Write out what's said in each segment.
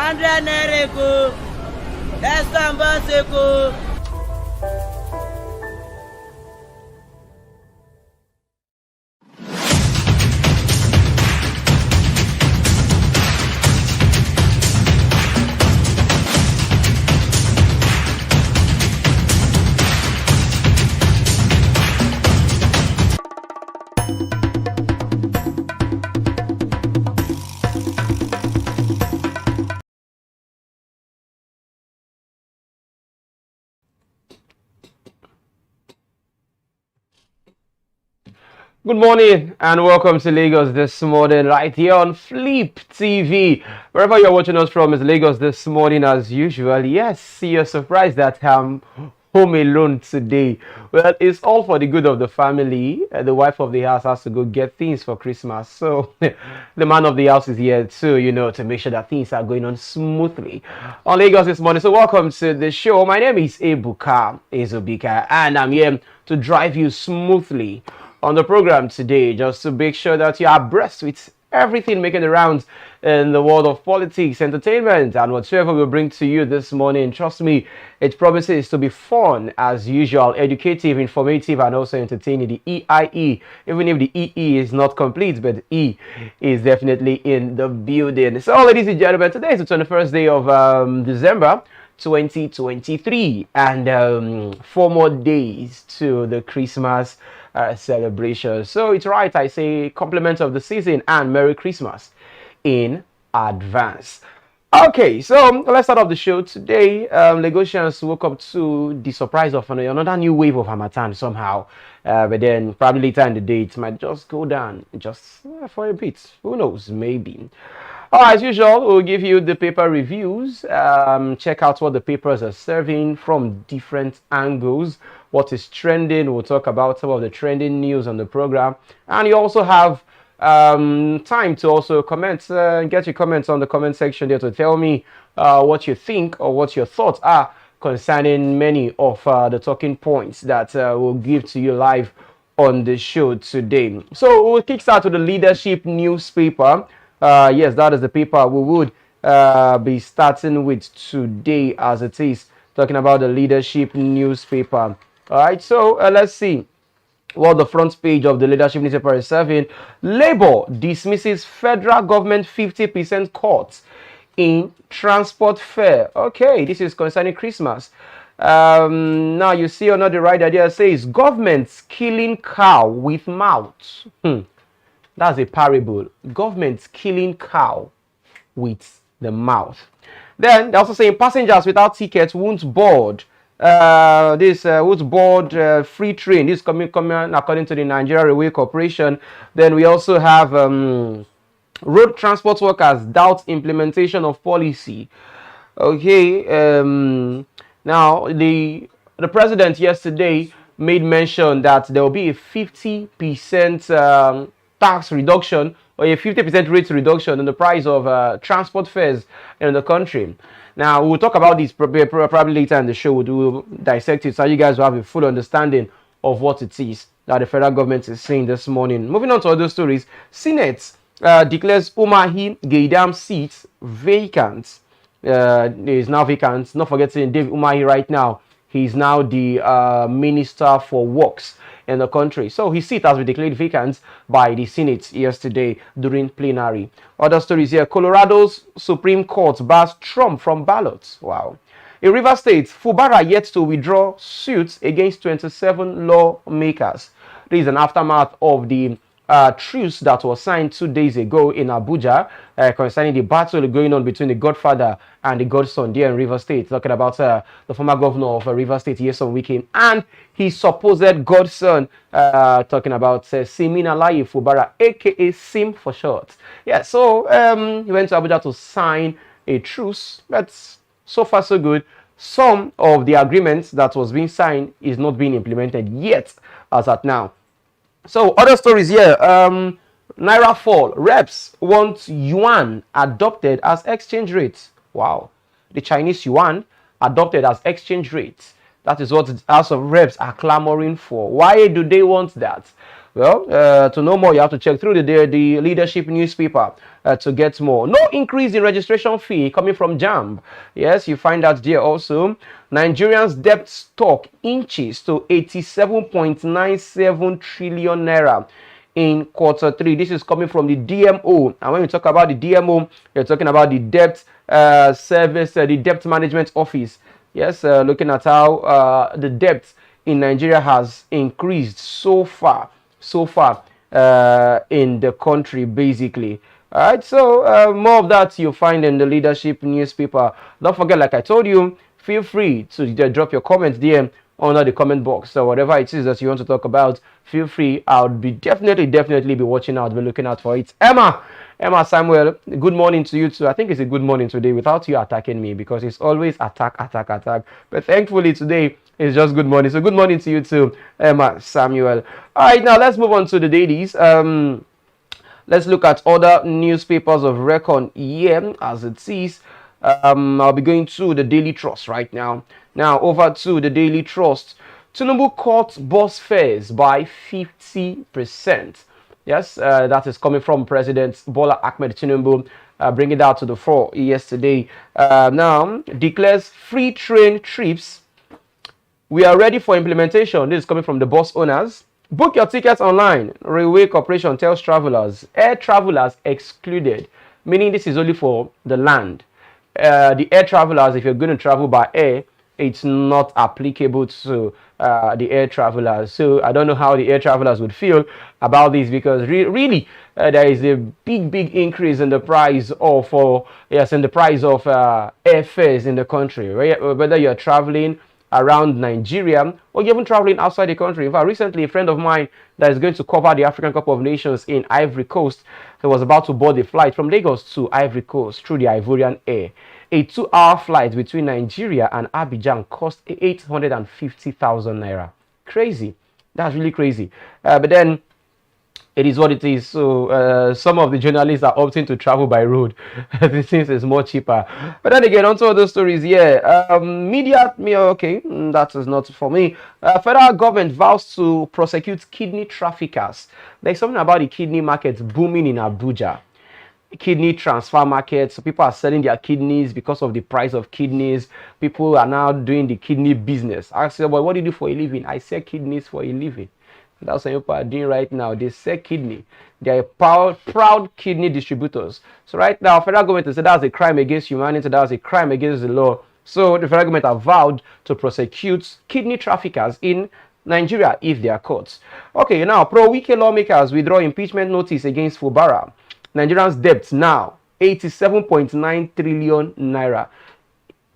100 naira eko. Estambul eko. Good morning and welcome to Lagos This Morning right here on Flip TV. Wherever you're watching us from is Lagos This Morning as usual. Yes, you're surprised that I'm home alone today. Well, it's all for the good of the family. The wife of the house has to go get things for Christmas. So the man of the house is here too, to make sure that things are going on smoothly on Lagos This Morning. So welcome to the show. My name is Ebuka Ezobika and I'm here to drive you smoothly on the program today, just to make sure that you are abreast with everything making the rounds in the world of politics, entertainment, and whatsoever we bring to you this morning. Trust me, it promises to be fun as usual, educative, informative, and also entertaining. The EIE, even if the EE is not complete, but the E is definitely in the building. So, ladies and gentlemen, today is the 21st day of December 2023, and 4 more days to the Christmas celebration. So it's right, I say compliments of the season and Merry Christmas in advance. Okay, so let's start off the show today. Lagosians woke up to the surprise of another new wave of Harmattan somehow, but then probably later in the day it might just go down just for a bit. Who knows? Maybe. As usual, we'll give you the paper reviews. Check out what the papers are serving from different angles. What is trending? We'll talk about some of the trending news on the program. And you also have time to also comment, get your comments on the comment section there to tell me what you think or what your thoughts are concerning many of the talking points that we'll give to you live on the show today. So we'll kickstart with the leadership newspaper. Yes, that is the paper we would be starting with today, as it is talking about the leadership newspaper. All right, so let's see what the front page of the leadership newspaper is serving. Labour dismisses federal government 50% cut in transport fare. Okay, this is concerning Christmas. Now you see on the right idea says government's killing cow with mouth. That's a parable. Government killing cow with the mouth. Then they're also saying passengers without tickets won't board. Won't board free train. This is coming according to the Nigeria Railway Corporation. Then we also have road transport workers doubt implementation of policy. Okay. Now the president yesterday made mention that there will be a 50% tax reduction or a 50% rate reduction in the price of transport fares in the country. Now, we'll talk about this probably later in the show. We'll dissect it so you guys will have a full understanding of what it is that the federal government is saying this morning. Moving on to other stories, Senate declares Umahi Gaidam seat vacant. Is now vacant. Not forgetting Dave Umahi right now. He's now the Minister for Works in the country. So his seat has been declared vacant by the Senate yesterday during plenary. Other stories here. Colorado's Supreme Court bars Trump from ballots. Wow. In Rivers State, Fubara yet to withdraw suits against 27 lawmakers. This is an aftermath of the truce that was signed 2 days ago in Abuja concerning the battle going on between the godfather and the godson there in Rivers State. Talking about the former governor of Rivers State, Yeson Wike, and his supposed godson, talking about Siminalayi Fubara, aka Sim for short. Yeah, so he went to Abuja to sign a truce. That's so far so good. Some of the agreements that was being signed is not being implemented yet as at now. So other stories here. Naira fall. Reps want yuan adopted as exchange rate. Wow. The Chinese yuan adopted as exchange rate That is what the House of Reps are clamoring for. Why do they want that? Well, to know more, you have to check through the leadership newspaper to get more. No increase in registration fee coming from JAMB. Yes, you find that there also. Nigerians' debt stock inches to 87.97 trillion naira in quarter 3. This is coming from the DMO. And when you talk about the DMO, you're talking about the debt service, the debt management office. Yes, looking at how the debt in Nigeria has increased so far in the country, basically. All right, so more of that you find in the leadership newspaper. Don't forget, like I told you, feel free to drop your comments there under the comment box. So whatever it is that you want to talk about, feel free. I'll be definitely be watching out, be looking out for it. Emma Samuel, good morning to you too. I think it's a good morning today without you attacking me, because it's always attack. But thankfully today it's just good morning. So good morning to you too, Emma Samuel. All right, now let's move on to the dailies. Let's look at other newspapers of record here as it is. I'll be going to the Daily Trust right now. Now over to the Daily Trust. Tinubu cut bus fares by 50%. Yes, that is coming from President Bola Ahmed Tinubu, bringing that to the fore yesterday. Now declares free train trips. We are ready for implementation. This is coming from the bus owners. Book your tickets online. Railway Corporation tells travelers. Air travelers excluded, meaning this is only for the land. The air travelers, if you're going to travel by air, it's not applicable to the air travelers. So I don't know how the air travelers would feel about this, because really there is a big increase in the price of airfares in the country. Whether you're traveling around Nigeria or you're even traveling outside the country. In fact, recently a friend of mine that is going to cover the African Cup of Nations in Ivory Coast, he was about to board a flight from Lagos to Ivory Coast through the Ivorian Air. A 2-hour flight between Nigeria and Abidjan cost 850,000 naira. Crazy. That's really crazy. But then it is what it is. So some of the journalists are opting to travel by road. This seems is more cheaper. But then again, onto other stories here. Okay, that is not for me. Federal government vows to prosecute kidney traffickers. There's something about the kidney market booming in Abuja. Kidney transfer market. So people are selling their kidneys because of the price of kidneys. People are now doing the kidney business. I said, "Boy, what do you do for a living?" I sell kidneys for a living. That's what people are doing right now. They sell kidney. They are proud kidney distributors. So right now, federal government has said that's a crime against humanity. That's a crime against the law. So the federal government have vowed to prosecute kidney traffickers in Nigeria if they are caught. Okay, now pro-Wike lawmakers withdraw impeachment notice against Fubara. Nigerians' debt now 87.9 trillion naira.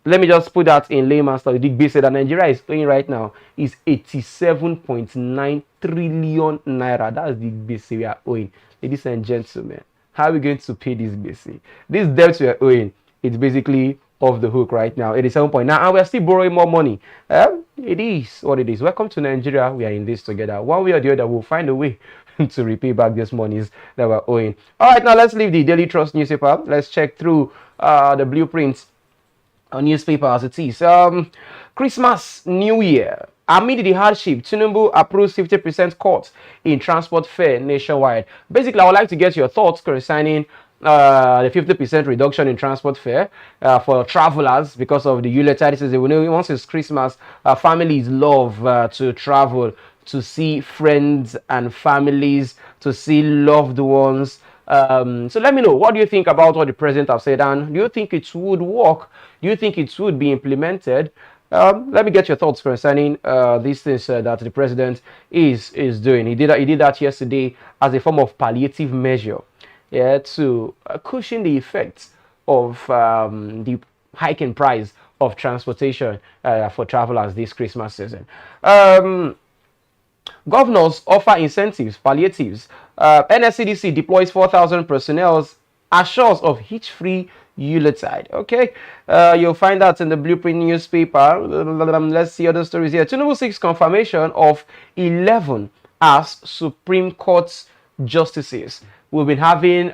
Let me just put that in layman's terms. The big say that Nigeria is paying right now is 87.9 trillion naira. That's the base we are owing. Ladies and gentlemen, how are we going to pay this base? This debt we are owing, it's basically off the hook right now. 87.9, and we are still borrowing more money. It is what it is. Welcome to Nigeria. We are in this together. One way or the other, we'll find a way to repay back these monies that we're owing. All right, now let's leave the Daily Trust newspaper. Let's check through the blueprints newspaper as it is. Christmas, New Year. Amid the hardship, Tinubu approves 50% cut in transport fare nationwide. Basically, I would like to get your thoughts concerning the 50% reduction in transport fare for travelers because of the Yuletide season. We know once it's Christmas, families love to travel, to see friends and families, to see loved ones. So let me know, what do you think about what the president has said, and do you think it would work? Do you think it would be implemented? Let me get your thoughts concerning these things that the president is doing. He did that yesterday as a form of palliative measure, yeah, to cushion the effects of the hiking price of transportation for travelers this Christmas season. Governors offer incentives, palliatives. NSCDC deploys 4,000 personnel, assures of hitch-free Yuletide. Okay, you'll find that in the blueprint newspaper. Let's see other stories here. Tinubu seeks confirmation of 11 as Supreme Court justices. We've been having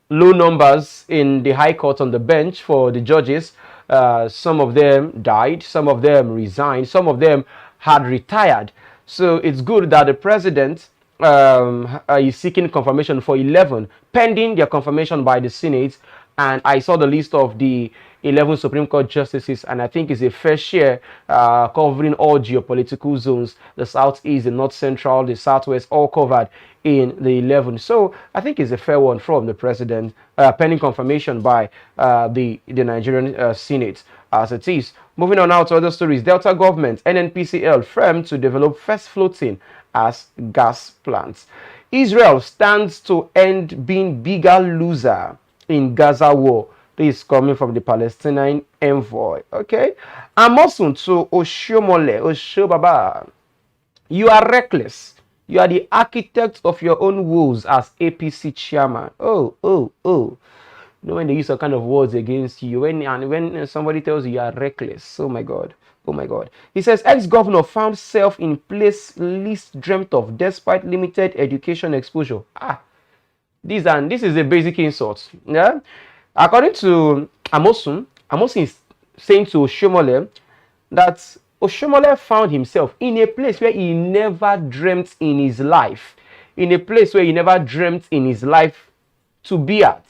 low numbers in the High Court on the bench for the judges. Some of them died, some of them resigned, some of them had retired. So it's good that the president is seeking confirmation for 11, pending their confirmation by the Senate. And I saw the list of the 11 Supreme Court justices, and I think it's a fair share, covering all geopolitical zones, the southeast, the north central, the southwest, all covered in the 11. So I think it's a fair one from the president, pending confirmation by the Nigerian Senate as it is. Moving on now to other stories. Delta government, NNPCL, firm to develop first floating as gas plants. Israel stands to end being bigger loser in Gaza war. This is coming from the Palestinian envoy. Okay. Amosun to Oshiomole, Oshobaba. You are reckless. You are the architect of your own woes as APC chairman. Oh. You know, when they use some kind of words against you, when somebody tells you are reckless, oh my God. He says ex-governor found self in place least dreamt of despite limited education exposure. This is a basic insult. Yeah. According to Amosun is saying to Oshomole that Oshomole found himself in a place where he never dreamt in his life. In a place where he never dreamt in his life to be at,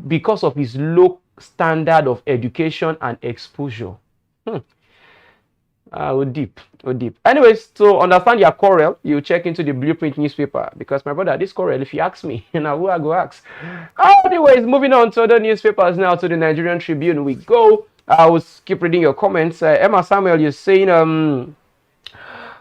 because of his low standard of education and exposure. Deep. Anyways, to understand your quarrel, you check into the Blueprint newspaper, because my brother, this quarrel, if you ask me, now who I go ask. Anyways, moving on to other newspapers now, to the Nigerian Tribune we go. I will keep reading your comments. Emma Samuel, you're saying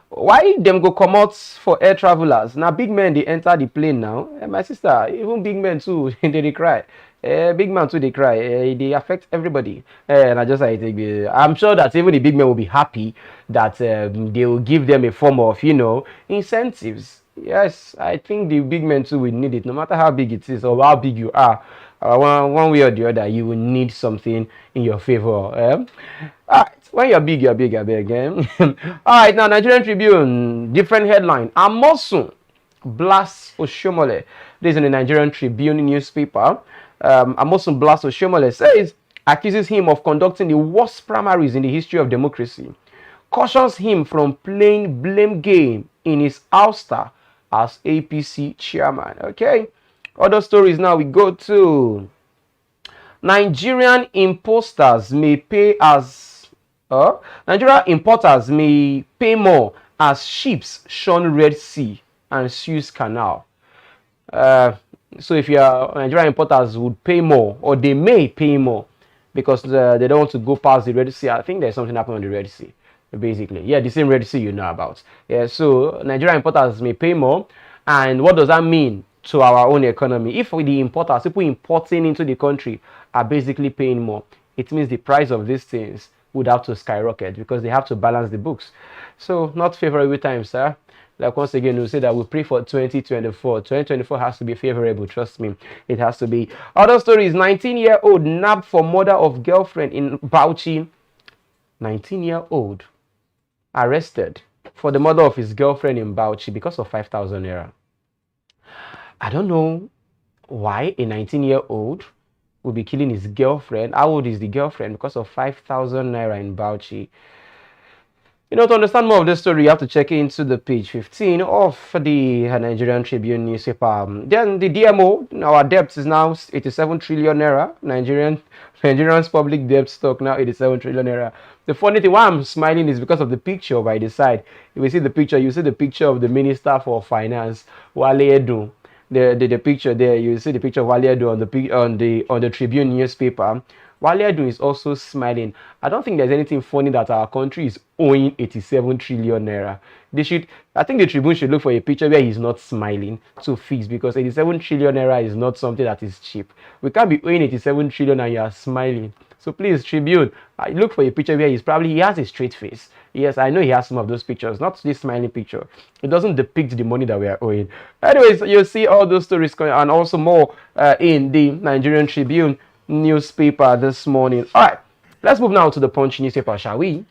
why them go come out for air travelers? Now big men they enter the plane now. My sister, even big men too, they cry. Big man too, they cry. They affect everybody. And I just I'm sure that even the big men will be happy that they will give them a form of, incentives. Yes, I think the big men too will need it, no matter how big it is or how big you are. One way or the other, you will need something in your favor. All right, when you're big, I beg. All right, now Nigerian Tribune, different headline. Amosun blasts Oshomole. This is in the Nigerian Tribune newspaper. Amosun blasts Oshomole, says, accuses him of conducting the worst primaries in the history of democracy. Cautions him from playing blame game in his ouster as APC chairman. Okay. Other stories now, we go to Nigerian importers may pay more as ships shun Red Sea and Suez Canal. So if your Nigerian importers would pay more, or they may pay more, because they don't want to go past the Red Sea. I think there's something happening on the Red Sea, basically. Yeah, the same Red Sea you know about. Yeah, so Nigerian importers may pay more. And what does that mean to our own economy? If the importers, people importing into the country, are basically paying more, it means the price of these things would have to skyrocket, because they have to balance the books. So not favorable times, sir. Like once again, we'll say that we pray for 2024. 2024 has to be favorable, trust me. It has to be. Other stories, 19-year-old nabbed for murder of girlfriend in Bauchi. 19-year-old arrested for the murder of his girlfriend in Bauchi because of 5,000 naira. I don't know why a 19-year-old will be killing his girlfriend. How old is the girlfriend? Because of 5,000 naira in Bauchi. To understand more of this story, you have to check into the page 15 of the Nigerian Tribune newspaper. Then the DMO, our debt is now 87 trillion naira. Nigerian's public debt stock now 87 trillion naira. The funny thing, why I'm smiling is because of the picture by the side. If you see the picture, you see the picture of the Minister for Finance, Wale Edun. The picture there, you see the picture of Wale Edun on the Tribune newspaper. Wale Edun is also smiling. I don't think there's anything funny that our country is owing 87 trillion naira. I think the Tribune should look for a picture where he's not smiling to fix, because 87 trillion naira is not something that is cheap. We can't be owing 87 trillion and you are smiling. So please, Tribune, look for a picture where he has a straight face. Yes, I know he has some of those pictures, not this smiling picture. It doesn't depict the money that we are owing. Anyways, you'll see all those stories and also more in the Nigerian Tribune newspaper this morning. All right, let's move now to the Punch newspaper, shall we?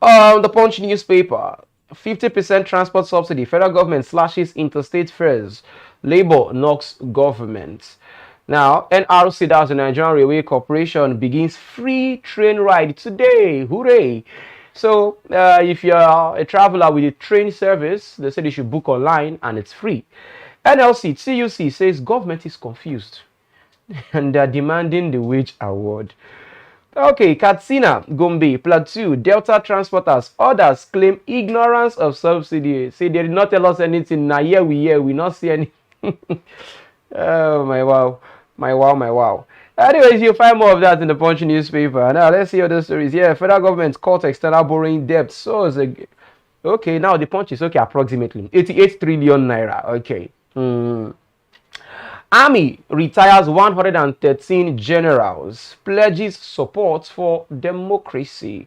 The Punch newspaper, 50% transport subsidy. Federal government slashes interstate fares. Labour knocks government. Now, NRC, that's the Nigerian Railway Corporation, begins free train ride today. Hooray! So, if you're a traveler with a train service, they said you should book online and it's free. NLC, TUC says government is confused and they're demanding the wage award. Okay, Katsina, Gombe, Plateau, Delta transporters, others claim ignorance of subsidy. Say they did not tell us anything. Now here we not see any. Oh my wow, my wow, my wow. Anyways, you'll find more of that in the Punch newspaper. Now let's see other stories. Yeah, federal government cut external borrowing debt. So it's a, okay, now the Punch is okay, approximately 88 trillion naira. Okay. Army retires 113 generals, pledges support for democracy.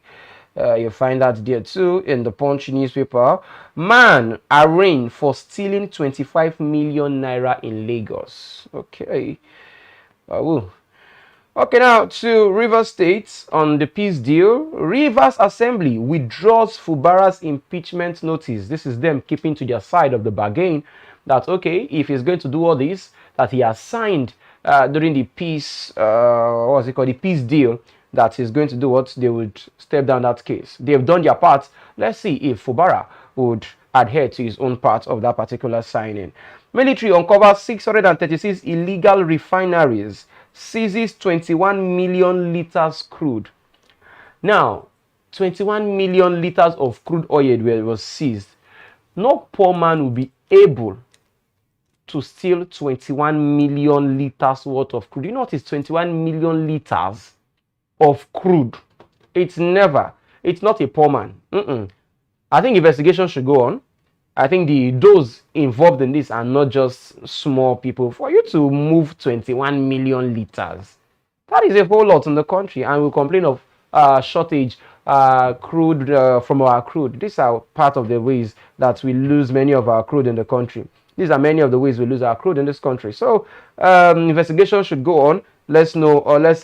You find that there too in the Punch newspaper. Man arraigned for stealing 25 million naira in Lagos. Okay. Okay, now to Rivers State on the peace deal. Rivers Assembly withdraws Fubara's impeachment notice. This is them keeping to their side of the bargain. That okay, if he's going to do all this that he has signed during the peace, what's it called, the peace deal, that he's going to do what they would step down that case. They've done their part. Let's see if Fubara would adhere to his own part of that particular signing. Military uncovers 636 illegal refineries, seizes 21 million liters crude. Now, 21 million liters of crude oil was seized. No poor man will be able to steal 21 million liters worth of crude. You know what is 21 million liters of crude? It's not a poor man. I think investigation should go on. I think those involved in this are not just small people. For you to move 21 million liters, that is a whole lot in the country, and we complain of shortage crude from our crude. These are part of the ways that we lose many of our crude in the country. These are many of the ways we lose our crude in this country. So investigation should go on. Let's know, or let's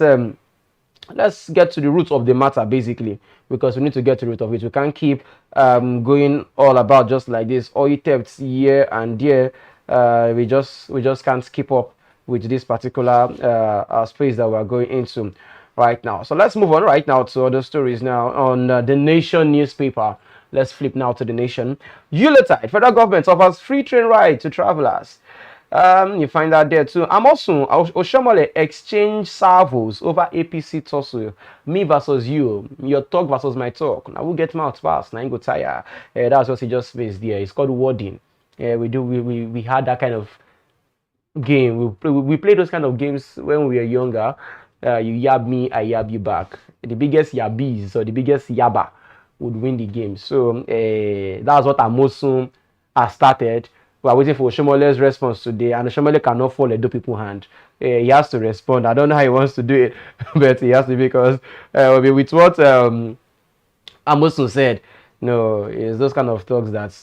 get to the root of the matter, basically, because we need to get to the root of it. We can't keep going all about just like this. Oil thefts here and there. We just can't keep up with this particular space that we're going into right now. So let's move on right now to other stories now on the Nation newspaper. Let's flip now to the Nation. Yuletide, federal government offers free train ride to travelers. You find that there too. I'm also Oshomole exchange salvos over APC tussle. Me versus you. Your talk versus my talk. Now we'll get mouth fast. Now you go tire. That's what he just faced there. It's called wording. We had that kind of game. We played those kind of games when we were younger. You yab me, I yab you back. The biggest yabbies or the biggest yabba would win the game. So that's what Amosun has started. We are waiting for Oshomole's response today, and Oshomole cannot fall into people's hand. He has to respond. I don't know how he wants to do it, but he has to, because with what Amosun said, no, it's those kind of talks that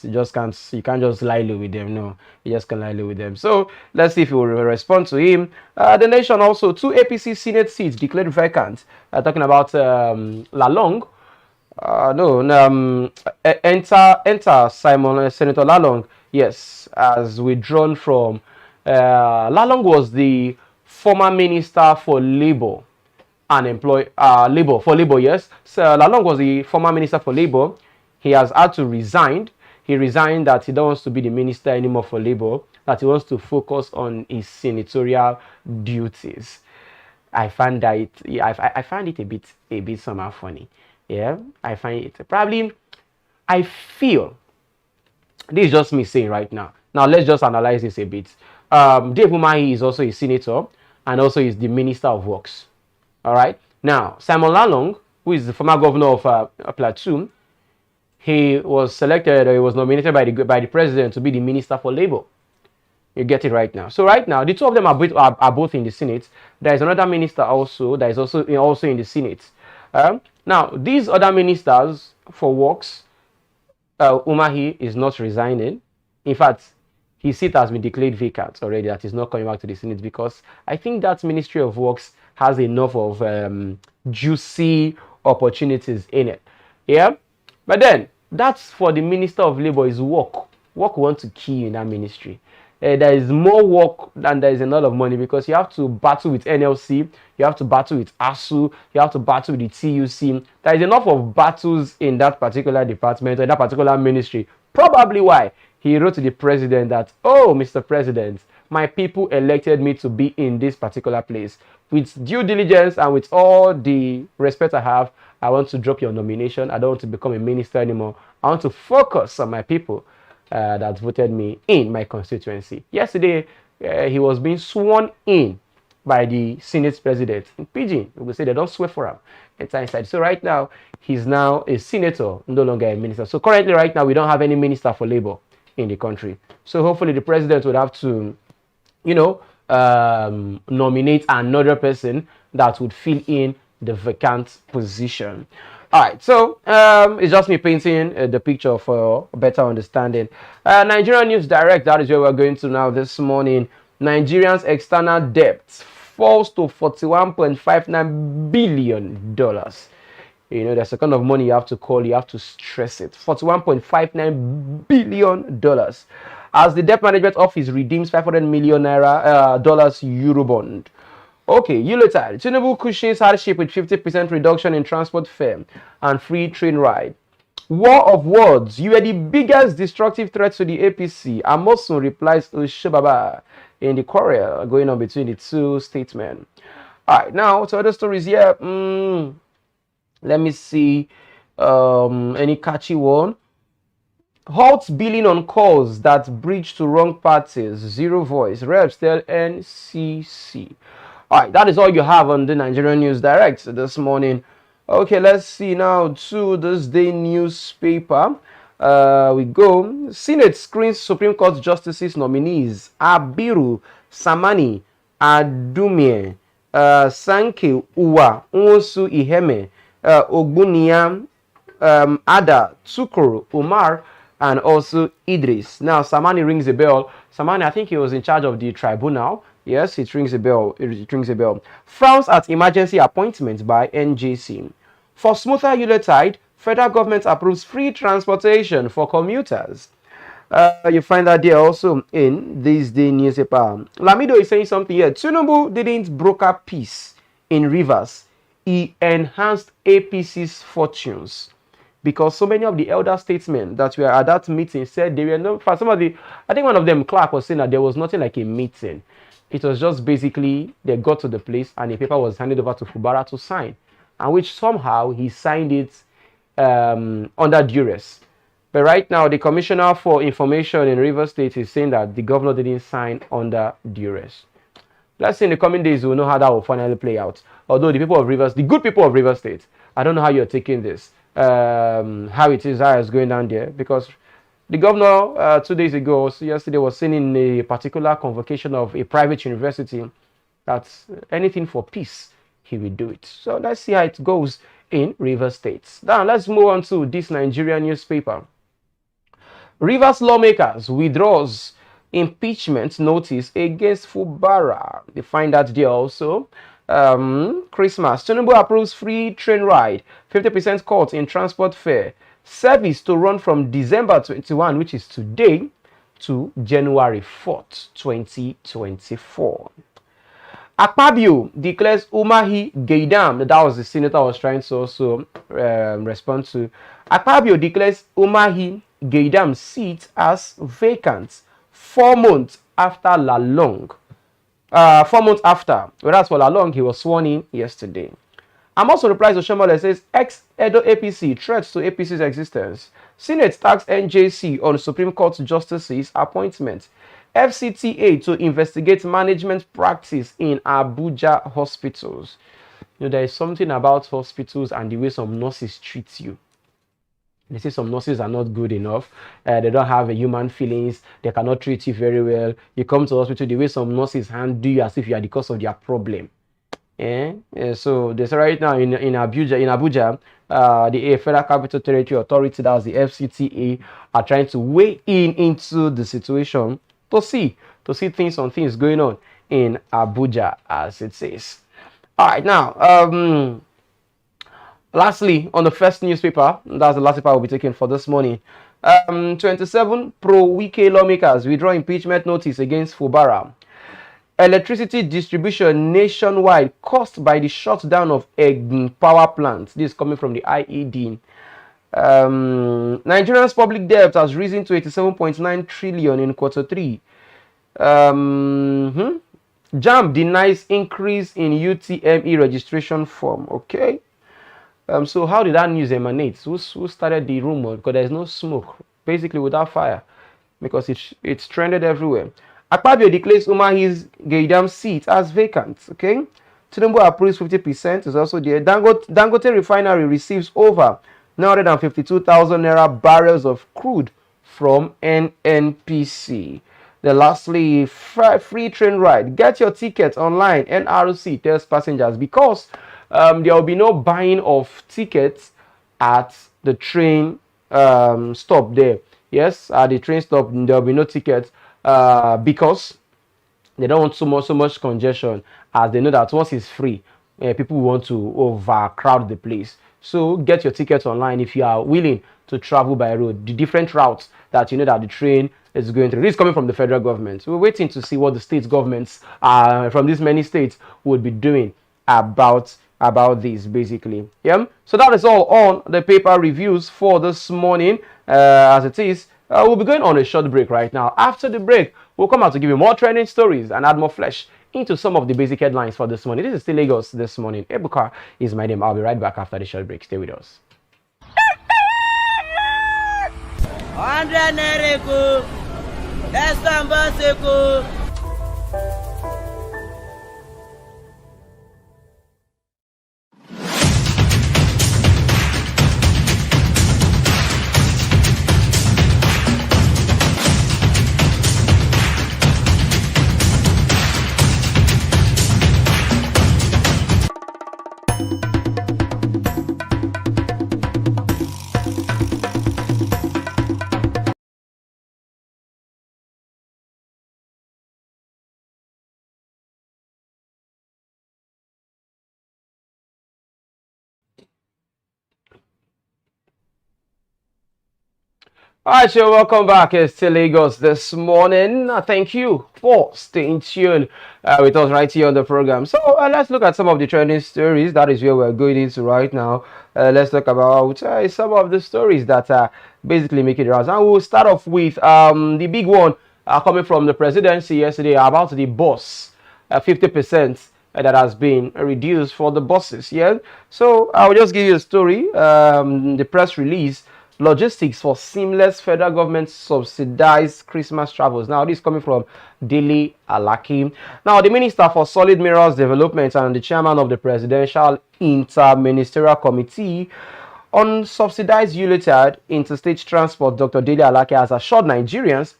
you can't just lie low with them. No, you just can't lie low with them. So let's see if he will respond to him. The Nation also, 2 APC Senate seats declared vacant. Talking about Lalong. Enter Simon, Senator Lalong. Yes, has withdrawn from. Lalong was the former minister for labor and labor. Yes, so Lalong was the former minister for labor. He has had to resign. He resigned that he don't want to be the minister anymore for labor. That he wants to focus on his senatorial duties. I find that I find it a bit somehow funny. Yeah, I find it probably. I feel. This is just me saying right now. Now let's just analyze this a bit. Dave Umahi is also a senator and also is the Minister of Works. All right. Now Simon Lalong, who is the former governor of Plateau, he was selected. He was nominated by the president to be the Minister for Labor. You get it right now. So right now, the two of them are both in the Senate. There is another minister also that is also in the Senate. Now these other ministers for Works. Umahi is not resigning. In fact, his seat has been declared vacant already, that he's not coming back to the Senate, because I think that Ministry of Works has enough of juicy opportunities in it. Yeah, but then that's for the Minister of Labor is work. Work want to kill you in that ministry. there is more work than there is a lot of money, because you have to battle with NLC, you have to battle with ASU, you have to battle with the TUC. There is enough of battles in that particular department or in that particular ministry. Probably why he wrote to the president that, oh, Mr. President, my people elected me to be in this particular place. With due diligence and with all the respect I have, I want to drop your nomination. I don't want to become a minister anymore. I want to focus on my people that voted me in my constituency. Yesterday, he was being sworn in by the Senate president. In Pidgin, we will say they don't swear for him. It's inside. So right now, he's now a senator, no longer a minister. So currently, right now, we don't have any minister for labor in the country. So hopefully the president would have to, nominate another person that would fill in the vacant position. All right, so it's just me painting the picture for better understanding. Nigerian News Direct, that is where we're going to now this morning. Nigerians' external debt falls to $41.59 billion. There's a kind of money you have to call, you have to stress it. $41.59 billion. As the Debt Management Office redeems $500 million Eurobond. Okay, Yuletide. Tinubu cushions hardship with 50% reduction in transport fare and free train ride. War of words. You are the biggest destructive threat to the APC. Amosun replies Oshobaba in the quarrel going on between the two statesmen. All right, now to other stories here. Let me see. Any catchy one? Halts billing on calls that bridge to wrong parties. Zero voice. Reps tell NCC. All right, that is all you have on the Nigerian News Direct this morning. Okay, let's see now to this day newspaper. We go. Senate screens Supreme Court Justices nominees. Abiru, Samani, Adumie, Sanke Uwa, Nwosu Iheme, Ogbuniya, Ada, Tukuru, Umar, and also Idris. Now, Samani rings a bell. Samani, I think he was in charge of the tribunal. Yes, it rings a bell. It rings a bell. Frowns at emergency appointment by NJC. For smoother Yuletide, federal government approves free transportation for commuters. You find that there also in this day newspaper. Lamido is saying something here. Tinubu didn't broker peace in Rivers. He enhanced APC's fortunes. Because so many of the elder statesmen that were at that meeting said they were not, for some of the, I think one of them, Clark, was saying that there was nothing like a meeting. It was just basically they got to the place and the paper was handed over to Fubara to sign, and which somehow he signed it under duress. But right now, the Commissioner for Information in Rivers State is saying that the governor didn't sign under duress. Let's see in the coming days, we'll know how that will finally play out. Although the people of Rivers, the good people of Rivers State, I don't know how you're taking this. How it is, how it's going down there, because the governor 2 days ago, yesterday, was saying in a particular convocation of a private university that anything for peace, he will do it. So let's see how it goes in Rivers State. Now let's move on to this Nigerian newspaper. Rivers lawmakers withdraws impeachment notice against Fubara. They find that there also. Christmas. Tinubu approves free train ride, 50% cut in transport fare. Service to run from December 21, which is today, to January 4th, 2024. Akpabio declares Umahi Gaidam. That was the senator I was trying to also respond to. Akpabio declares Umahi Gaidam seat as vacant 4 months after Lalong. 4 months after, whereas for Lalong, he was sworn in yesterday. I'm also replies to Shomole says, ex-Edo APC threats to APC's existence. Senate tax NJC on Supreme Court Justices appointment. FCTA to investigate management practice in Abuja hospitals. There is something about hospitals and the way some nurses treat you. They say some nurses are not good enough. They don't have human feelings. They cannot treat you very well. You come to hospital, the way some nurses handle you as if you are the cause of their problem. So there's right now in Abuja, the Federal Capital Territory Authority, that's the FCTA, are trying to weigh into the situation to see things going on in Abuja, as it says. All right, now lastly, on the first newspaper, that's the last paper we'll be taking for this morning. 27 pro-Wike lawmakers withdraw impeachment notice against Fubara. Electricity distribution nationwide caused by the shutdown of Egg power plants. This is coming from the IED. Nigeria's public debt has risen to 87.9 trillion in Q3. JAMB denies increase in UTME registration form. Okay. So how did that news emanate? Who started the rumor? Because there's no smoke, basically without fire, because it's trended everywhere. Akpabio declares Umahi's Gaidam seat as vacant. Okay. Tinubu approves 50% is also there. Dangote refinery receives over 952,000 naira barrels of crude from NNPC. Then lastly, free train ride. Get your ticket online. NRC tells passengers because there will be no buying of tickets at the train stop there. Yes, at the train stop there will be no tickets because they don't want so much congestion, as they know that once it's free, people want to overcrowd the place. So get your tickets online if you are willing to travel by road. The different routes that you know that the train is going through. This is coming from the federal government. So we're waiting to see what the state governments from these many states would be doing about this, basically. Yeah. So that is all on the paper reviews for this morning. As it is, we'll be going on a short break right now. After the break, we'll come out to give you more trending stories and add more flesh into some of the basic headlines for this morning. This is still Lagos This Morning. Ebuka is my name. I'll be right back after the short break. Stay with us. 100 naira, that's the Alright, so welcome back. It's still Lagos This Morning. Thank you for staying tuned with us right here on the program. So let's look at some of the trending stories. That is where we're going into right now. Let's talk about some of the stories that are basically making the rounds. And we'll start off with the big one coming from the presidency yesterday about the bus, 50% that has been reduced for the buses. Yeah. So I'll just give you a story. The press release. Logistics for seamless federal government subsidized Christmas travels. Now, this is coming from Daily Alaki. Now, the Minister for Solid Minerals Development and the Chairman of the Presidential Inter-Ministerial Committee on Subsidized ULITAD Interstate Transport, Dr. Daily Alaki, has assured Nigerians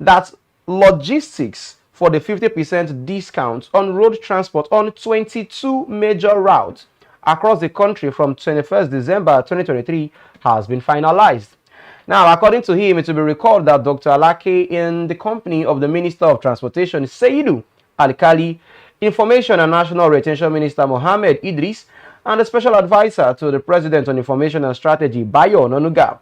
that logistics for the 50% discount on road transport on 22 major routes across the country from 21st December 2023 has been finalized. Now, according to him, it will be recalled that Dr. Alake, in the company of the Minister of Transportation, Seidu Alkali, Information and National Retention Minister Mohammed Idris, and the Special Advisor to the President on Information and Strategy, Bayo Ononuga,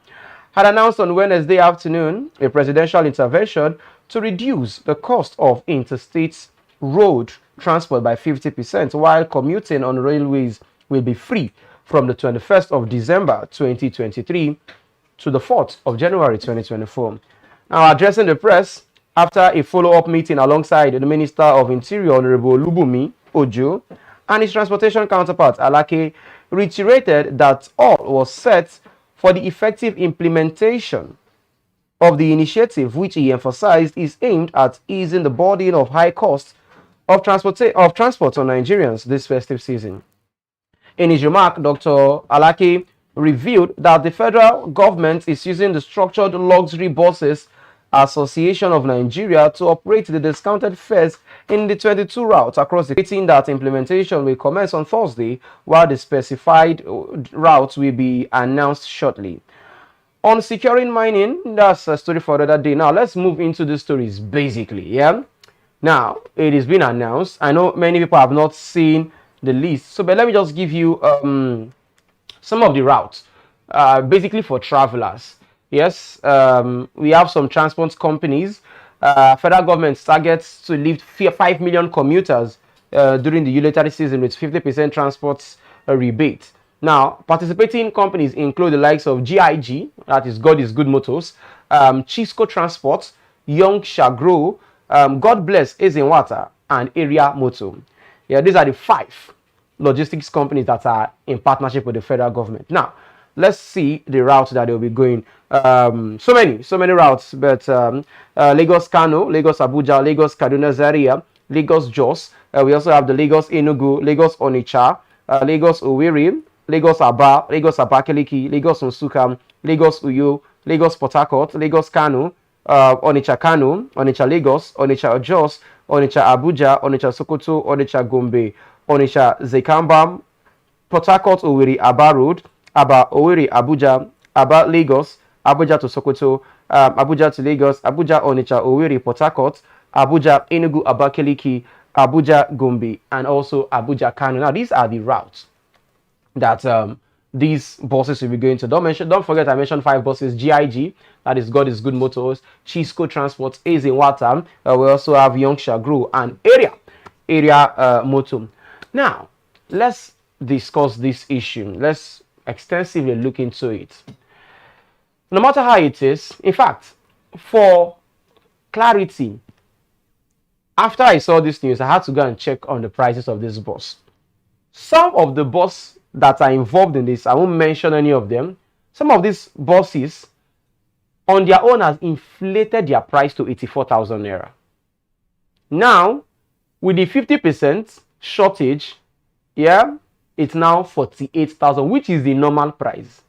had announced on Wednesday afternoon a presidential intervention to reduce the cost of interstate road transport by 50%, while commuting on railways will be free from the 21st of December 2023 to the 4th of January 2024. Now, addressing the press after a follow-up meeting alongside the Minister of Interior, Honorable Lubumi Ojo, and his transportation counterpart, Alake, reiterated that all was set for the effective implementation of the initiative, which he emphasized is aimed at easing the burden of high costs of transport on Nigerians this festive season. In his remark, Dr. Alaki revealed that the federal government is using the Structured Luxury Buses Association of Nigeria to operate the discounted fares in the 22 routes across the country, that implementation will commence on Thursday, while the specified routes will be announced shortly. On securing mining, that's a story for another day. Now, let's move into the stories basically, yeah? Now, it has been announced. I know many people have not seen the list, but let me just give you some of the routes basically for travelers. Yes, we have some transport companies. Federal government targets to lift 5 million commuters during the unitary season with 50% transport rebate. Now, participating companies include the likes of GIG, that is God is Good Motors, Chisco Transport, Young Shagro, God Bless Ezenwata, and Area Motor. Yeah, these are the 5 logistics companies that are in partnership with the federal government. Now, let's see the routes that they'll be going. So many routes, but Lagos Kano, Lagos Abuja, Lagos Kaduna Zaria, Lagos Jos. We also have the Lagos Enugu, Lagos Onitsha, Lagos Owerri, Lagos Aba, Lagos Abakaliki, Lagos Nsukka, Lagos Uyo, Lagos Port Harcourt, Lagos Kano, Onitsha Kano, Onitsha Lagos, Onitsha Jos, Onitsha Abuja, Onitsha Sokoto, Onitsha Gombe, Onitsha Zekambam, Port Harcourt Owerri Aba Road, Aba Owerri Abuja, Aba Lagos, Abuja to Sokoto, Abuja to Lagos, Abuja Onitsha Owerri Port Harcourt, Abuja Enugu Abakaliki, Abuja Gombe, and also Abuja Kano. Now these are the routes that these buses will be going to. Don't forget I mentioned 5 buses: GIG, that is God is Good Motors, Chisco Transport, Ezenwata. We also have Young Shagro and Area Motor. Now let's discuss this issue. Let's extensively look into it. No matter how it is, in fact, for clarity, after I saw this news, I had to go and check on the prices of this bus. Some of the buses that are involved in this, I won't mention any of them. Some of these buses on their own has inflated their price to 84,000 naira. Now, with the 50% shortage, yeah, it's now 48,000, which is the normal price.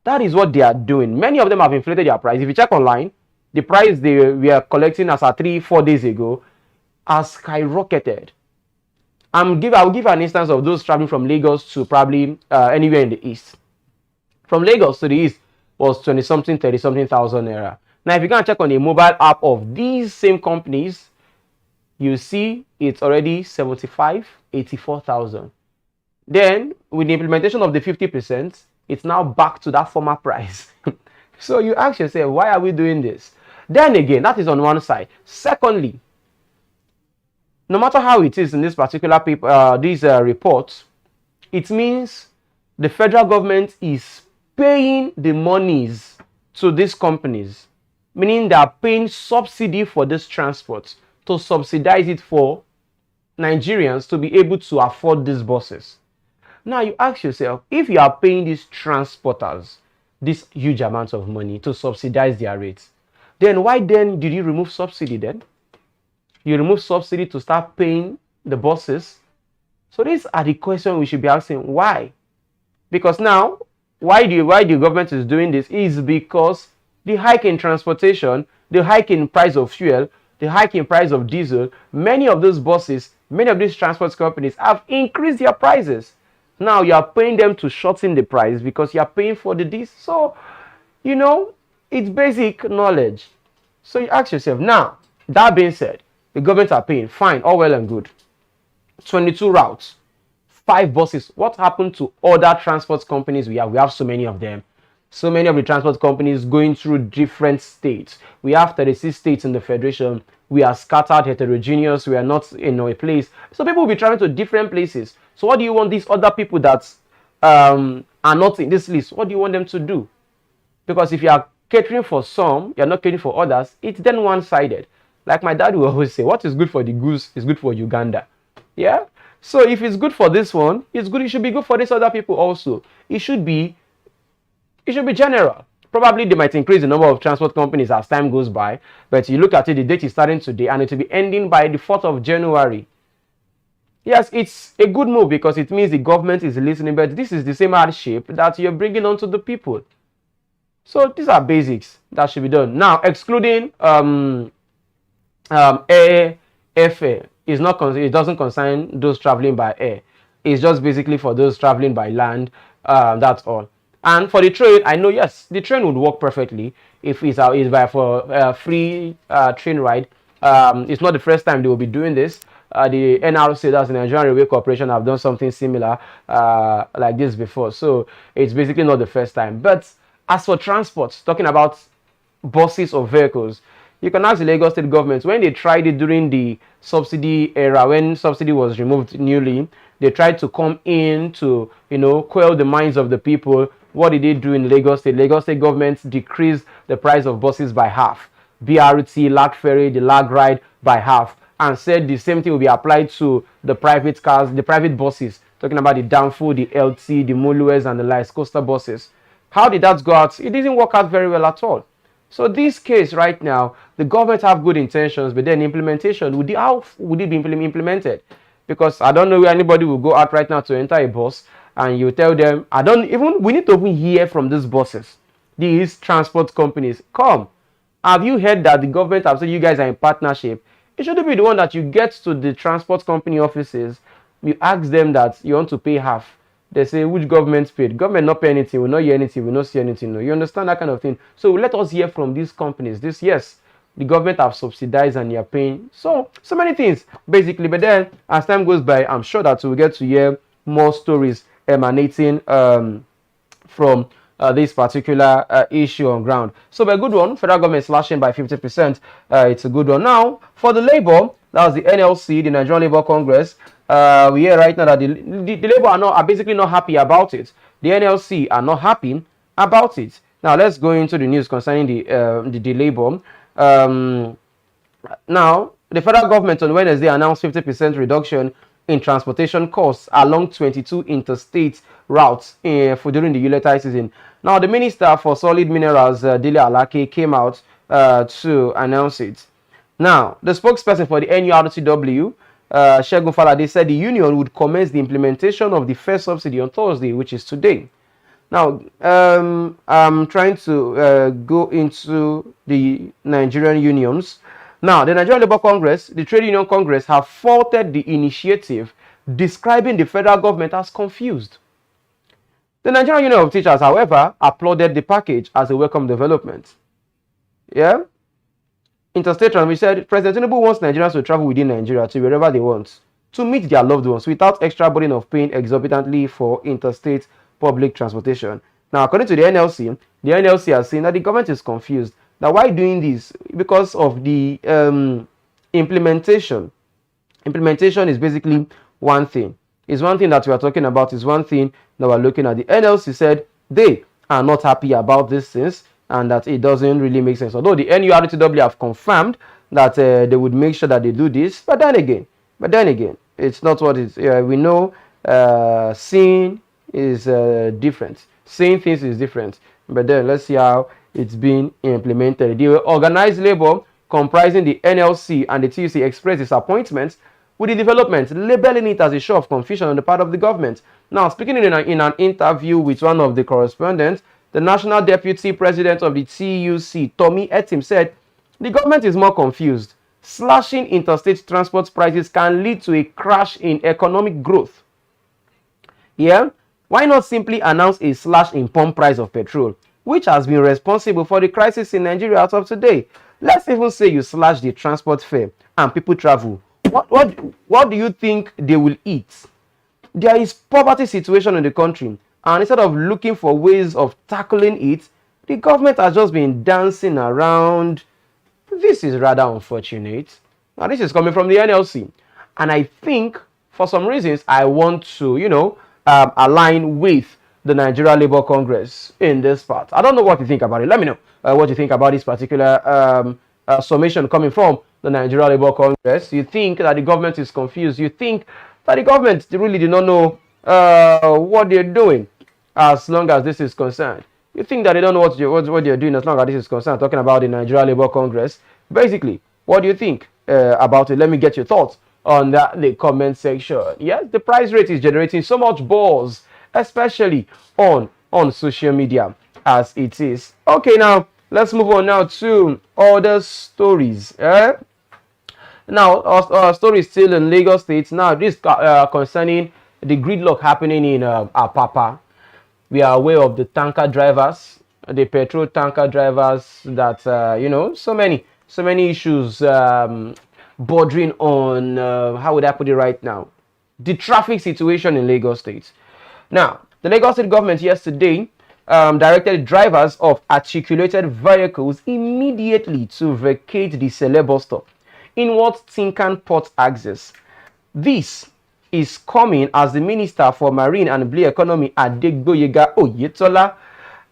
That is what they are doing. Many of them have inflated their price. If you check online, the price they were collecting as of 3-4 days ago has skyrocketed. I'll give an instance of those traveling from Lagos to probably anywhere in the east. From Lagos to the east was 20-something, 30-something thousand naira. Now, if you can check on the mobile app of these same companies, you see it's already 75, 84,000. Then, with the implementation of the 50%, it's now back to that former price. So you ask yourself, why are we doing this? Then again, that is on one side. Secondly, no matter how it is in this particular paper, these reports, it means the federal government is paying the monies to these companies, meaning they are paying subsidy for this transport to subsidize it for Nigerians to be able to afford these buses. Now you ask yourself, if you are paying these transporters this huge amount of money to subsidize their rates, then why then did you remove subsidy then? You remove subsidy to start paying the buses. So these are the questions we should be asking. Why? Because now, why the government is doing this is because the hike in transportation, the hike in price of fuel, the hike in price of diesel, many of those buses, many of these transport companies have increased their prices. Now you are paying them to shorten the price because you are paying for the diesel. So, you know, it's basic knowledge. So you ask yourself, now, that being said, the government are paying, fine, all well and good. 22 routes, 5 buses. What happened to other transport companies we have? We have so many of them. So many of the transport companies going through different states. We have 36 states in the federation. We are scattered, heterogeneous. We are not in a place. So people will be traveling to different places. So what do you want these other people that are not in this list, what do you want them to do? Because if you are catering for some, you're not catering for others, it's then one-sided. Like my dad will always say, what is good for the goose is good for Uganda. Yeah? So if it's good for this one, it's good. It should be good for these other people also. It should be general. Probably they might increase the number of transport companies as time goes by. But you look at it, the date is starting today and it will be ending by the 4th of January. Yes, it's a good move because it means the government is listening, but this is the same hardship that you're bringing onto the people. So these are basics that should be done. Now, excluding airfare, it doesn't concern those traveling by air. It's just basically for those traveling by land. That's all. And for the train, I know, yes, the train would work perfectly if it's for a free train ride. It's not the first time they will be doing this. The NRC, that's the Nigerian Railway Corporation, have done something similar like this before. So it's basically not the first time. But As for transport, talking about buses or vehicles, you can ask the Lagos State government, when they tried it during the subsidy era, when subsidy was removed newly, they tried to come in to, quell the minds of the people. What did they do in Lagos State? Lagos State government decreased the price of buses by half. BRT, lag ferry, the lag ride by half, and said the same thing will be applied to the private cars, the private buses, talking about the Danfo, the LT, the Molues, and the likes, coastal buses. How did that go out? It didn't work out very well at all. So this case right now, the government have good intentions, but then implementation, how would it be implemented? Because I don't know where anybody will go out right now to enter a bus and you tell them, we need to even hear from these buses, these transport companies. Come, have you heard that the government have said you guys are in partnership? It shouldn't be the one that you get to the transport company offices, you ask them that you want to pay half. They say, which government paid? Government not pay anything, will not hear anything, will not see anything. No, you understand that kind of thing? So let us hear from these companies. Yes, the government have subsidized and they are paying. So many things, basically. But then, as time goes by, I'm sure that we'll get to hear more stories emanating from this particular issue on ground. So a good one, federal government slashing by 50%. It's a good one. Now, for the Labour, that was the NLC, the Nigerian Labour Congress. We hear right now that the Labour are basically not happy about it. The NLC are not happy about it. Now let's go into the news concerning the Labour. Now the federal government on Wednesday announced 50% reduction in transportation costs along 22 interstate routes for during the Yuletide season. Now the Minister for Solid Minerals, Dele Alake, came out to announce it. Now the spokesperson for the NURTW, Segun Falade, said the union would commence the implementation of the first subsidy on Thursday, which is today. Now, I'm trying to go into the Nigerian unions. Now, the Nigerian Labour Congress, the Trade Union Congress, have faulted the initiative, describing the federal government as confused. The Nigerian Union of Teachers, however, applauded the package as a welcome development. Yeah? Interstate travel, we said President Tinubu wants Nigerians to travel within Nigeria to wherever they want to meet their loved ones without extra burden of paying exorbitantly for interstate public transportation. Now, according to the NLC has seen that the government is confused. Now, why doing this? Because of the implementation. Implementation is basically one thing. It's one thing that we are talking about. It's one thing that we're looking at. The NLC said they are not happy about these things, and that it doesn't really make sense. Although the NURTW have confirmed that they would make sure that they do this, but then again, it's not what it's. We know seeing is different. Seeing things is different. But then let's see how it's being implemented. The organized labor comprising the NLC and the TUC expressed disappointment with the development, labeling it as a show of confusion on the part of the government. Now, speaking in an interview with one of the correspondents, the National Deputy President of the TUC, Tommy Etim, said the government is more confused. Slashing interstate transport prices can lead to a crash in economic growth. Yeah? Why not simply announce a slash in pump price of petrol, which has been responsible for the crisis in Nigeria as of today? Let's even say you slash the transport fare and people travel. What do you think they will eat? There is poverty situation in the country. And instead of looking for ways of tackling it, the government has just been dancing around. This is rather unfortunate. Now, this is coming from the NLC. And I think, for some reasons, I want to, align with the Nigeria Labour Congress in this part. I don't know what you think about it. Let me know what you think about this particular summation coming from the Nigeria Labour Congress. You think that the government is confused. You think that the government really did not know what they're doing. As long as this is concerned, you think that they don't know what they're doing as long as this is concerned. Talking about the Nigeria Labour Congress, basically, what do you think about it? Let me get your thoughts on that in the comment section. Yes, the price rate is generating so much buzz, especially on social media as it is. Okay, now let's move on now to other stories. Now, our story is still in Lagos State. Now, this concerning the gridlock happening in Apapa. We are aware of the tanker drivers, the petrol tanker drivers that, so many issues bordering on, how would I put it right now? The traffic situation in Lagos State. Now, the Lagos State government yesterday directed drivers of articulated vehicles immediately to vacate the Sele bus stop in what Tinkan Port axis. This is coming as the Minister for Marine and Blue Economy Adegboyega Oyetola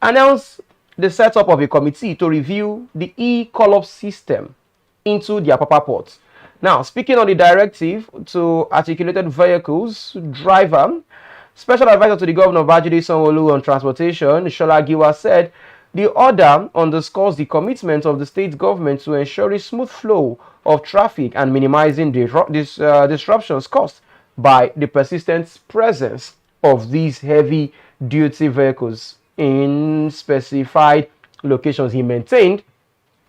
announced the setup of a committee to review the e-call-up system into the Apapa port. Now, speaking on the directive to articulated vehicles, driver, Special Advisor to the Governor of Bajide Sanwo-Olu on Transportation, Shola Giwa, said the order underscores the commitment of the state government to ensure a smooth flow of traffic and minimizing disruptions caused by the persistent presence of these heavy-duty vehicles in specified locations. He maintained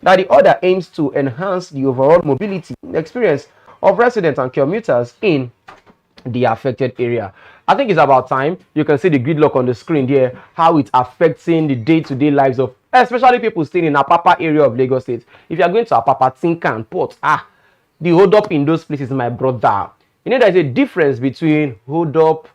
that the order aims to enhance the overall mobility experience of residents and commuters in the affected area. I think it's about time. You can see the gridlock on the screen there, how it's affecting the day-to-day lives of especially people staying in Apapa area of Lagos State. If you are going to Apapa, Tinkan, Port, the hold up in those places, my brother. You know, there's a difference between hold up,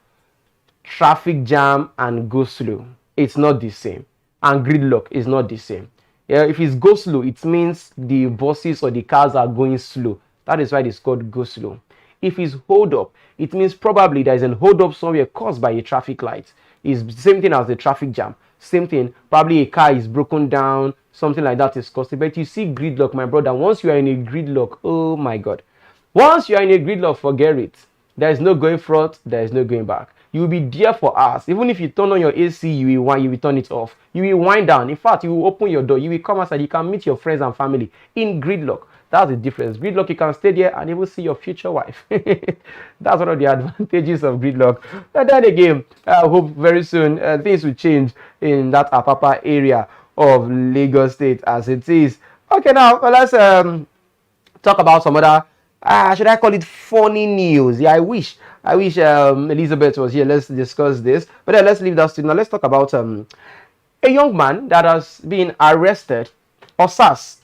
traffic jam, and go slow. It's not the same. And gridlock is not the same. Yeah, if it's go slow, it means the buses or the cars are going slow. That is why it's called go slow. If it's hold up, it means probably there is a hold up somewhere caused by a traffic light. It's the same thing as the traffic jam. Same thing. Probably a car is broken down, something like that is caused. But you see gridlock, my brother, once you are in a gridlock, oh my God. Once you are in a gridlock, forget it. There is no going front, there is no going back. You will be there for hours. Even if you turn on your AC, you will turn it off. You will wind down. In fact, you will open your door. You will come outside. You can meet your friends and family in gridlock. That's the difference. Gridlock, you can stay there and even see your future wife. That's one of the advantages of gridlock. But then again, I hope very soon things will change in that Apapa area of Lagos State as it is. Okay, now let's talk about some other, should I call it funny news? Yeah, I wish Elizabeth was here. Let's discuss this. But then let's leave that to now. Let's talk about a young man that has been arrested, Osas.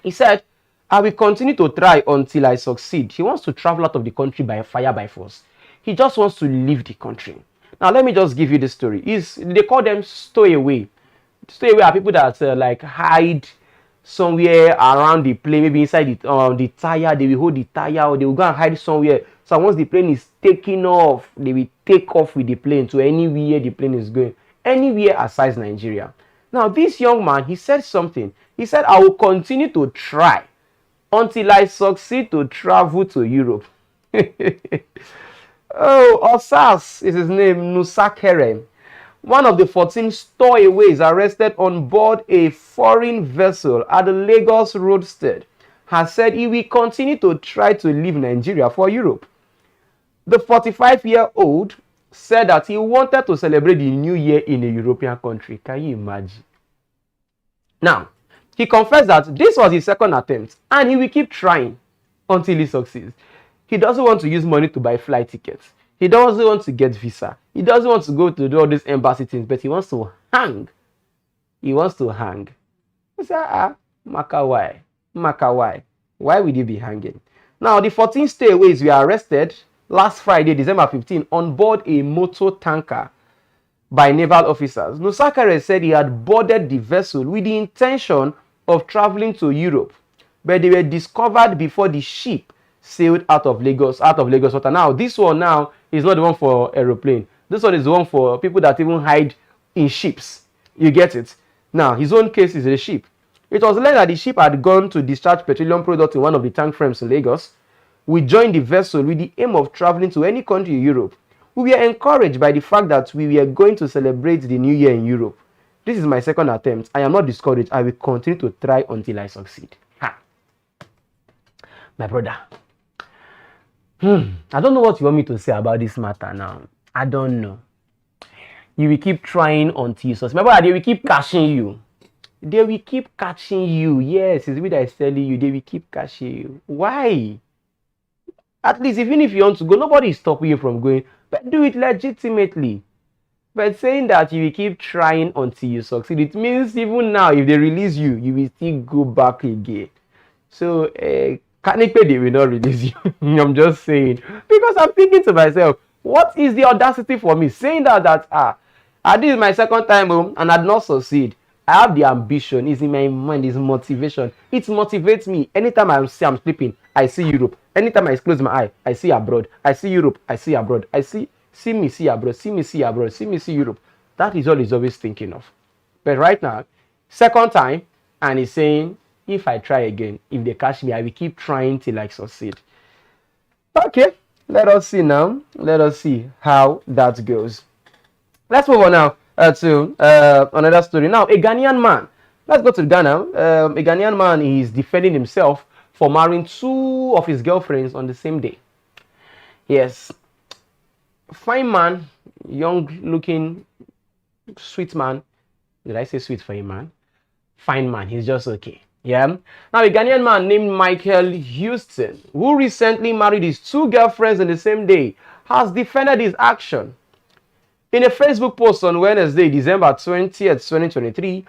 He said, I will continue to try until I succeed. He wants to travel out of the country by fire, by force. He just wants to leave the country. Now, let me just give you the story. They call them stowaway. Stowaway are people that like hide somewhere around the plane, maybe inside the tire. They will hold the tire or they will go and hide somewhere. So once the plane is taking off, they will take off with the plane to anywhere the plane is going. Anywhere aside Nigeria. Now, this young man, he said something. He said, I will continue to try until I succeed to travel to Europe. Oh, Osas is his name, Nusakere. One of the 14 stowaways arrested on board a foreign vessel at the Lagos roadstead has said he will continue to try to leave Nigeria for Europe. The 45-year-old said that he wanted to celebrate the new year in a European country. Can you imagine? Now, he confessed that this was his second attempt and he will keep trying until he succeeds. He doesn't want to use money to buy flight tickets. He doesn't want to get visa. He doesn't want to go to do all these embassy things, but he wants to hang. He wants to hang. He said, Maka, why? Maka, why? Why would he be hanging? Now, the 14 stowaways were arrested last Friday, December 15, on board a motor tanker by naval officers. Nusakere said he had boarded the vessel with the intention of traveling to Europe, but they were discovered before the ship sailed out of Lagos water. Now, this one now is not the one for aeroplane. This one is the one for people that even hide in ships. You get it? Now, his own case is a ship. It was learned that the ship had gone to discharge petroleum products in one of the tank frames in Lagos. We joined the vessel with the aim of traveling to any country in Europe. We were encouraged by the fact that we were going to celebrate the new year in Europe. This is my second attempt. I am not discouraged. I will continue to try until I succeed. Ha. My brother. I don't know what you want me to say about this matter now. I don't know. You will keep trying until you succeed. My brother, they will keep catching you. They will keep catching you. Yes, it's me that is telling you. They will keep catching you. Why? At least even if you want to go, nobody is stopping you from going. But do it legitimately. But saying that you will keep trying until you succeed, it means even now, if they release you, you will still go back again. So, they will not release you. I'm just saying. Because I'm thinking to myself, what is the audacity for me saying that And this is my second time home, and I did not succeed. I have the ambition. It's in my mind. It's motivation. It motivates me. Anytime I'm sleeping, I see Europe. Anytime I close my eye, I see abroad. I see Europe. I see abroad. I see me see abroad. See me see abroad. See me see Europe. That is all he's always thinking of. But right now, second time, and he's saying, if I try again, if they catch me, I will keep trying till I succeed. Okay, let us see now. Let us see how that goes. Let's move on now to another story. Now, a Ghanaian man. Let's go to Ghana. A Ghanaian man is defending himself for marrying 2 of his girlfriends on the same day. Yes. Fine man, young-looking, sweet man. Did I say sweet for a man? Fine man. He's just okay. Yeah. Now, a Ghanaian man named Michael Houston, who recently married his 2 girlfriends on the same day, has defended his action. In a Facebook post on Wednesday, December 20th, 2023,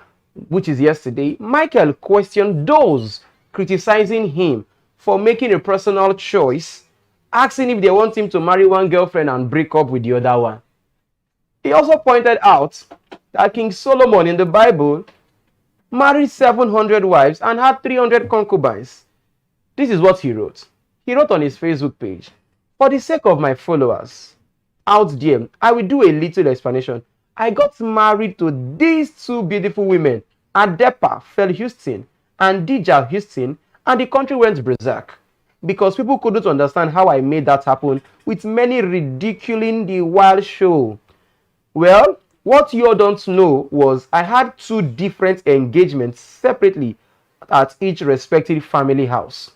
which is yesterday, Michael questioned those criticizing him for making a personal choice, asking if they want him to marry one girlfriend and break up with the other one. He also pointed out that King Solomon in the Bible married 700 wives and had 300 concubines. This is what he wrote. He wrote on his Facebook page, "For the sake of my followers out there, I will do a little explanation. I got married to these 2 beautiful women, Adepa Fel Houston and Dija Houston, and the country went berserk because people couldn't understand how I made that happen, with many ridiculing the wild show. Well, what you all don't know was I had 2 different engagements separately at each respective family house.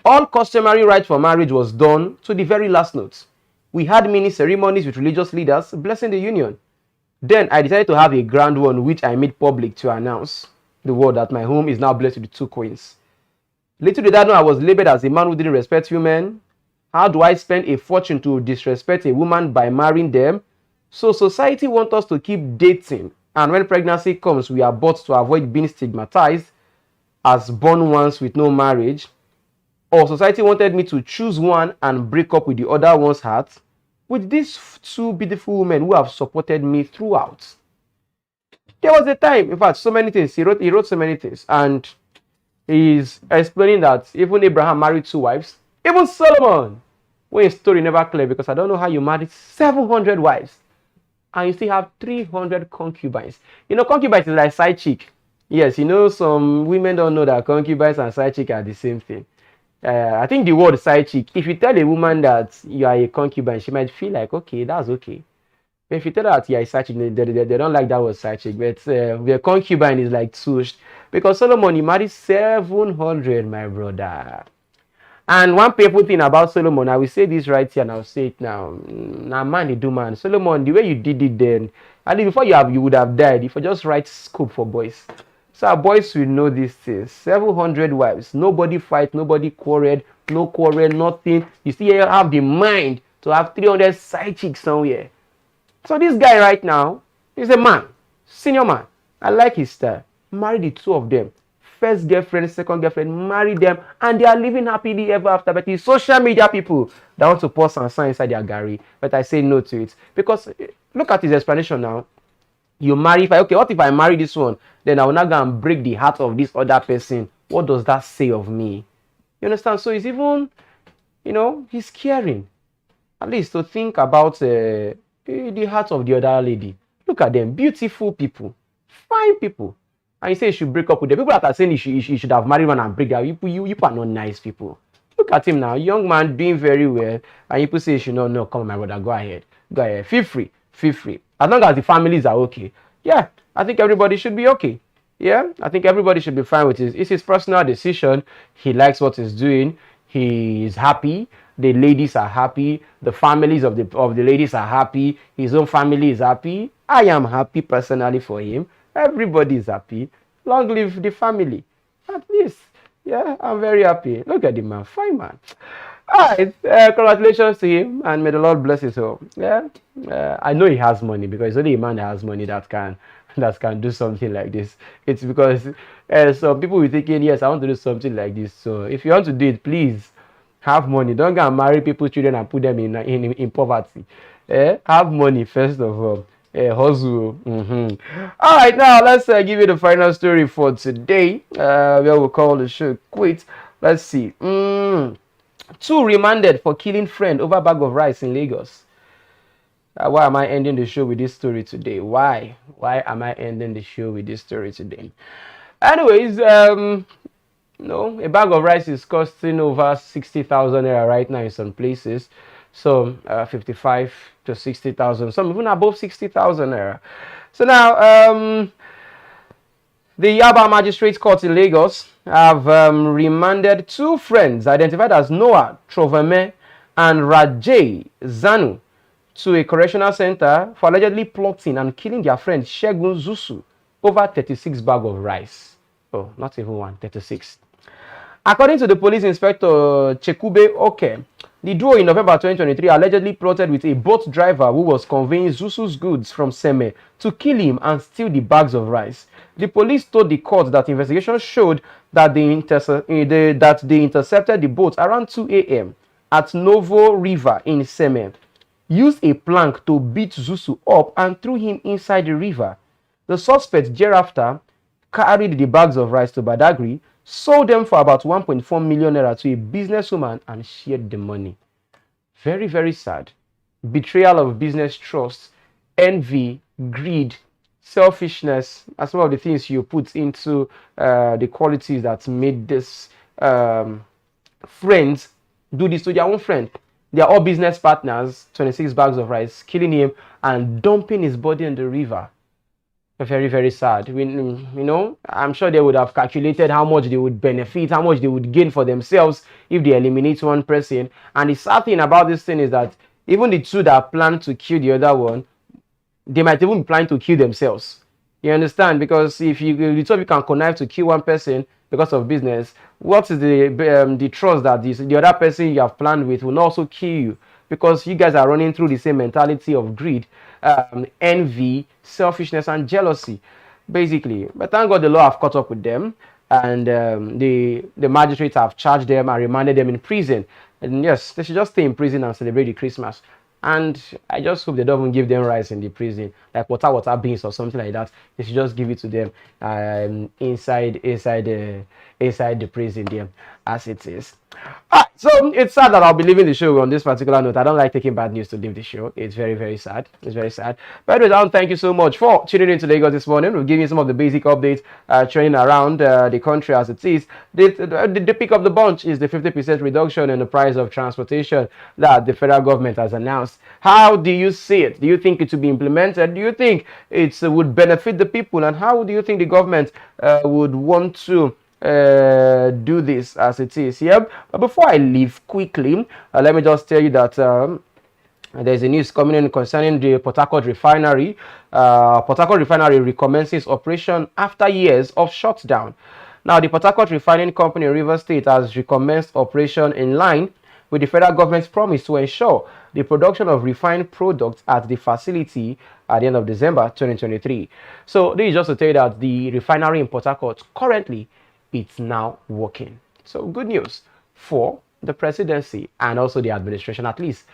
All customary rites for marriage was done to the very last note. We had mini ceremonies with religious leaders blessing the union. Then I decided to have a grand one, which I made public to announce the world that my home is now blessed with 2 queens. Little did I know I was labeled as a man who didn't respect women. How do I spend a fortune to disrespect a woman by marrying them? So society wants us to keep dating, and when pregnancy comes, we are bought to avoid being stigmatized as born ones with no marriage. Or society wanted me to choose one and break up with the other one's heart, with these 2 beautiful women who have supported me throughout." There was a time, in fact, so many things. He wrote so many things, and he's explaining that even Abraham married 2 wives. Even Solomon, when his story never clear, because I don't know how you married 700 wives and you still have 300 concubines. You know, concubines is like side chick. Yes, you know, some women don't know that concubines and side chick are the same thing. I think the word side chick, if you tell a woman that you are a concubine, she might feel like, okay, that's okay. But if you tell her that you are a side chick, they don't like that word side chick. But the concubine is like tushed. Because Solomon, he married 700, my brother. And one painful thing about Solomon, I will say this right here and I'll say it now. Now, man, you do man. Solomon, the way you did it then, I think before you would have died if you just write scope for boys. So our boys will know these things. 700 wives. Nobody fight, nobody quarreled, no quarrel, nothing. You still have the mind to have 300 side chicks somewhere. So this guy right now is a man, senior man. I like his style. Married the 2 of them. First girlfriend, second girlfriend, married them, and they are living happily ever after. But it's social media people that want to pour some sign inside their Gary. But I say no to it. Because look at his explanation now. You marry, okay, what if I marry this one? Then I will not go and break the heart of this other person. What does that say of me? You understand? So it's even, you know, he's caring. At least to think about the heart of the other lady. Look at them, beautiful people, fine people. And you say you should break up with them. People that are saying you should have married one and break up, you are not nice people. Look at him now, young man doing very well. And people say you should not, no, come on, my brother, go ahead. Go ahead, feel free, feel free. As long as the families are okay. Yeah, I think everybody should be okay. Yeah, I think everybody should be fine with it. It's his personal decision. He likes what he's doing. He is happy. The ladies are happy. The families of the ladies are happy. His own family is happy. I am happy personally for him. Everybody is happy. Long live the family. At least, yeah, I'm very happy. Look at the man, fine man. All right, congratulations to him, and may the Lord bless his home. Yeah, I know he has money, because it's only a man that has money that can do something like this. It's because some people will thinking, yes, I want to do something like this. So if you want to do it, please have money. Don't go and marry people's children and put them in poverty. Have money first of all. Hustle. All right, now let's give you the final story for today. Where we'll call the show quit. Let's see. Two remanded for killing friend over bag of rice in Lagos. Why am I ending the show with this story today? Why am I ending the show with this story today? Anyways, no, a bag of rice is costing over 60,000 naira right now in some places. So 55 to 60,000, some even above 60,000 naira. So now the Yaba Magistrates Court in Lagos have remanded two friends identified as Noah Troveme and Rajay Zanu to a correctional center for allegedly plotting and killing their friend Shegun Zusu over 36 bags of rice. Oh, not even one, 36. According to the police inspector Chekube Oke, the duo in November 2023 allegedly plotted with a boat driver who was conveying Zusu's goods from Seme to kill him and steal the bags of rice. The police told the court that investigation showed that they intercepted the boat around 2 a.m. at Novo River in Seme, used a plank to beat Zusu up and threw him inside the river. The suspect thereafter carried the bags of rice to Badagry, sold them for about 1.4 million naira to a businesswoman and shared the money. Very, very sad. Betrayal of business trust, envy, greed, selfishness are some of the things you put into the qualities that made this friends do this to their own friend. They are all business partners, 26 bags of rice, killing him and dumping his body in the river. Very, very sad. I'm sure they would have calculated how much they would benefit, how much they would gain for themselves if they eliminate one person. And the sad thing about this thing is that even the two that plan to kill the other one, they might even be planning to kill themselves. You understand? Because if the two of you can connive to kill one person because of business, what is the trust that the other person you have planned with will not also kill you? Because you guys are running through the same mentality of greed, envy, selfishness, and jealousy, basically. But thank God the law have caught up with them, and the magistrates have charged them and remanded them in prison. And yes, they should just stay in prison and celebrate the Christmas. And I just hope they don't even give them rice in the prison, like water beans or something like that. They should just give it to them inside the prison there, as it is. So it's sad that I'll be leaving the show on this particular note. I don't like taking bad news to leave the show. It's very, very sad. It's very sad. But anyways, I want to thank you so much for tuning in to Lagos this morning. We'll give you some of the basic updates trending around the country as it is. The pick of the bunch is the 50% reduction in the price of transportation that the federal government has announced. How do you see it? Do you think it should be implemented? Do you think it would benefit the people? And how do you think the government would want to do this as it is? But before I leave quickly, let me just tell you that there's a news coming in concerning the Port Harcourt refinery. Port Harcourt refinery recommences operation after years of shutdown. Now, the Port Harcourt refining company in Rivers State has recommenced operation in line with the federal government's promise to ensure the production of refined products at the facility at the end of December 2023. So this is just to tell you that the refinery in Port Harcourt currently it's now working. So good news for the presidency and also the administration, at least.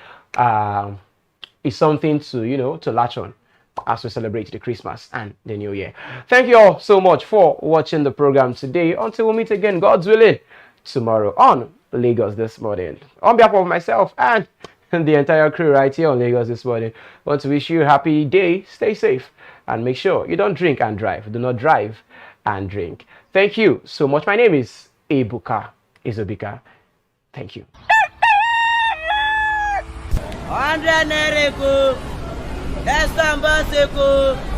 It's something to latch on as we celebrate the Christmas and the New Year. Thank you all so much for watching the program today. Until we meet again, God's willing, tomorrow on Lagos This Morning. On behalf of myself and the entire crew right here on Lagos This Morning, I want to wish you a happy day. Stay safe and make sure you don't drink and drive. Do not drive and drink. Thank you so much. My name is Ebuka Izobika. Thank you. 100 naira, let's